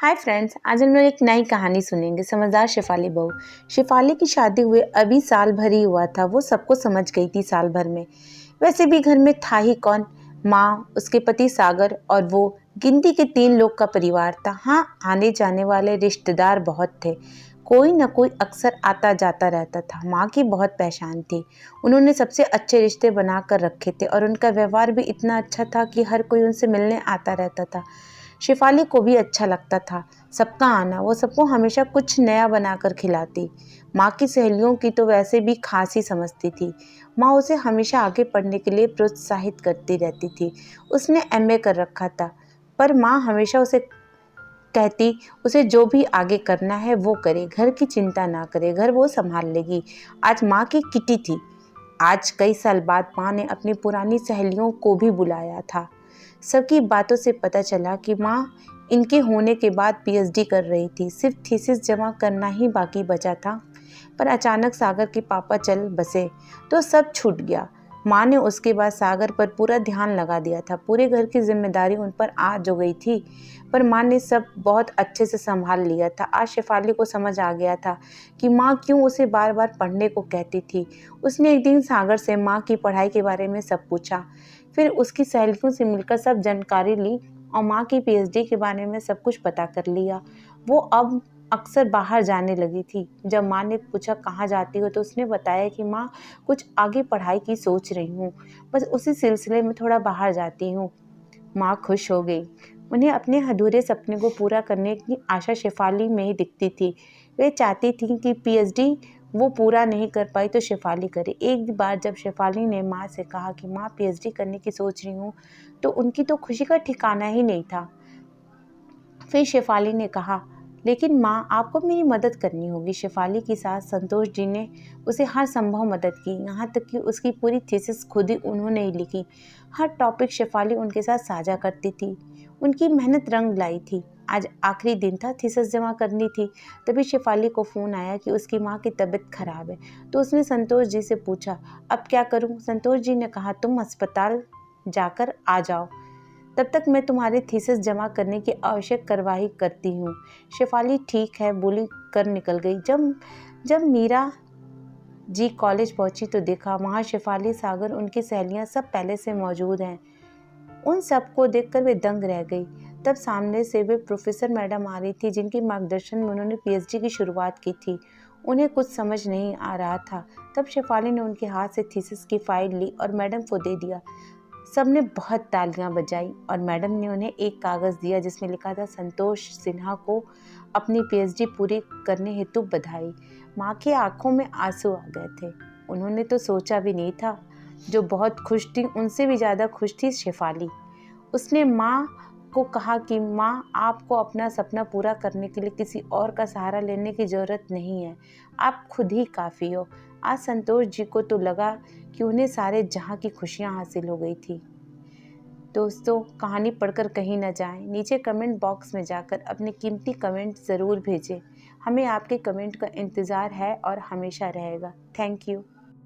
Hi friends, आज हम लोग एक नई कहानी सुनेंगे। समझदार शेफाली बहू। शेफाली की शादी हुए अभी साल भर ही हुआ था। वो सबको समझ गई थी साल भर में। वैसे भी घर में था ही कौन, माँ, उसके पति सागर और वो गिनती के 3 लोग का परिवार था। हाँ, आने जाने वाले रिश्तेदार बहुत थे। कोई न कोई अक्सर आता जाता रहता था। माँ की बहुत पहचान थी। उन्होंने सबसे अच्छे रिश्ते बना कर रखे थे और उनका व्यवहार भी इतना अच्छा था कि हर कोई उनसे मिलने आता रहता था। शेफाली को भी अच्छा लगता था सबका आना। वो सबको हमेशा कुछ नया बनाकर खिलाती। माँ की सहेलियों की तो वैसे भी खास ही समझती थी। माँ उसे हमेशा आगे पढ़ने के लिए प्रोत्साहित करती रहती थी। उसने एमए कर रखा था, पर माँ हमेशा उसे कहती उसे जो भी आगे करना है वो करे, घर की चिंता ना करे, घर वो संभाल लेगी। आज माँ की किटी थी। आज कई साल बाद माँ ने अपनी पुरानी सहेलियों को भी बुलाया था। सबकी बातों से पता चला कि माँ इनके होने के बाद पीएचडी कर रही थी। सिर्फ थीसिस जमा करना ही बाकी बचा था। पर अचानक सागर के पापा चल बसे तो सब छूट गया। माँ ने उसके बाद सागर पर पूरा ध्यान लगा दिया था। पूरे घर की जिम्मेदारी उन पर आ जो गई थी, पर माँ ने सब बहुत अच्छे से संभाल लिया था। आज शेफाली को समझ आ गया था कि माँ क्यों उसे बार बार पढ़ने को कहती थी। उसने एक दिन सागर से माँ की पढ़ाई के बारे में सब पूछा। फिर उसकी सहेलियों से मिलकर सब जानकारी ली और माँ की पीएचडी के बारे में सब कुछ पता कर लिया। वो अब अक्सर बाहर जाने लगी थी। जब माँ ने पूछा कहाँ जाती हो तो उसने बताया कि माँ, कुछ आगे पढ़ाई की सोच रही हूँ, बस उसी सिलसिले में थोड़ा बाहर जाती हूँ। माँ खुश हो गई। उन्हें अपने अधूरे सपने को पूरा करने की आशा शेफाली में ही दिखती थी। वे चाहती थी कि पीएचडी वो पूरा नहीं कर पाई तो शेफाली करे। एक बार जब शेफाली ने माँ से कहा कि माँ, पीएचडी करने की सोच रही हूँ, तो उनकी तो खुशी का ठिकाना ही नहीं था। फिर शेफाली ने कहा, लेकिन माँ, आपको मेरी मदद करनी होगी। शेफाली की सास संतोष जी ने उसे हर संभव मदद की, यहाँ तक कि उसकी पूरी थीसिस खुद ही उन्होंने ही लिखी। हर टॉपिक शेफाली उनके साथ साझा करती थी। उनकी मेहनत रंग लाई थी। आज आखिरी दिन था, थीसिस जमा करनी थी। तभी शेफाली को फ़ोन आया कि उसकी माँ की तबीयत खराब है। तो उसने संतोष जी से पूछा, अब क्या करूँ? संतोष जी ने कहा, तुम अस्पताल जाकर आ जाओ, तब तक मैं तुम्हारी थीसिस जमा करने की आवश्यक कार्रवाई करती हूँ। शेफाली ठीक है बोली कर निकल गई। जब जब मीरा जी कॉलेज पहुंची तो देखा वहाँ शेफाली, सागर, उनकी सहेलियाँ सब पहले से मौजूद हैं। उन सबको देखकर वे दंग रह गई। तब सामने से वे प्रोफेसर मैडम आ रही थी, जिनके मार्गदर्शन में उन्होंने पीएचडी की शुरुआत की थी। उन्हें कुछ समझ नहीं आ रहा था। तब शेफाली ने उनके हाथ से थीसिस की फाइल ली और मैडम को दे दिया। सबने बहुत तालियां बजाई और मैडम ने उन्हें एक कागज़ दिया जिसमें लिखा था, संतोष सिन्हा को अपनी पीएचडी पूरी करने हेतु बधाई। माँ की आंखों में आंसू आ गए थे। उन्होंने तो सोचा भी नहीं था। जो बहुत खुश थी, उनसे भी ज़्यादा खुश थी शेफाली। उसने माँ को कहा कि माँ, आपको अपना सपना पूरा करने के लिए किसी और का सहारा लेने की ज़रूरत नहीं है। आप खुद ही काफ़ी हो। आज संतोष जी को तो लगा कि उन्हें सारे जहाँ की खुशियाँ हासिल हो गई थी। दोस्तों, कहानी पढ़कर कहीं न जाएं। नीचे कमेंट बॉक्स में जाकर अपने कीमती कमेंट ज़रूर भेजें। हमें आपके कमेंट का इंतज़ार है और हमेशा रहेगा। Thank you.